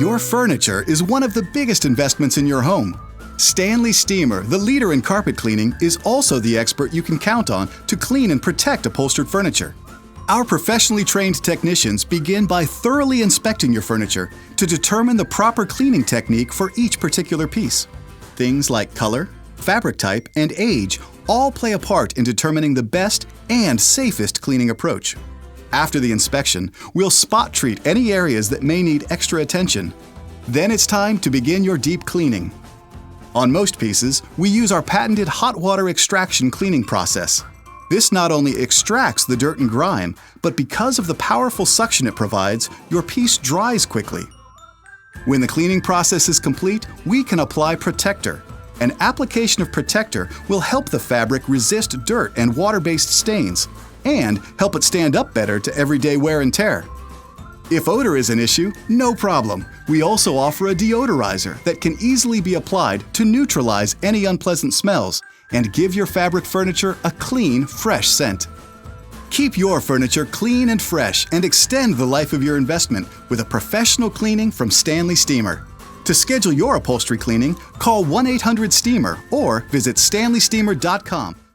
Your furniture is one of the biggest investments in your home. Stanley Steemer, the leader in carpet cleaning, is also the expert you can count on to clean and protect upholstered furniture. Our professionally trained technicians begin by thoroughly inspecting your furniture to determine the proper cleaning technique for each particular piece. Things like color, fabric type, and age all play a part in determining the best and safest cleaning approach. After the inspection, we'll spot treat any areas that may need extra attention. Then it's time to begin your deep cleaning. On most pieces, we use our patented hot water extraction cleaning process. This not only extracts the dirt and grime, but because of the powerful suction it provides, your piece dries quickly. When the cleaning process is complete, we can apply Protector. An application of Protector will help the fabric resist dirt and water-based stains, and help it stand up better to everyday wear and tear. If odor is an issue, no problem. We also offer a deodorizer that can easily be applied to neutralize any unpleasant smells and give your fabric furniture a clean, fresh scent. Keep your furniture clean and fresh and extend the life of your investment with a professional cleaning from Stanley Steemer. To schedule your upholstery cleaning, call 1-800-STEAMER or visit stanleysteamer.com.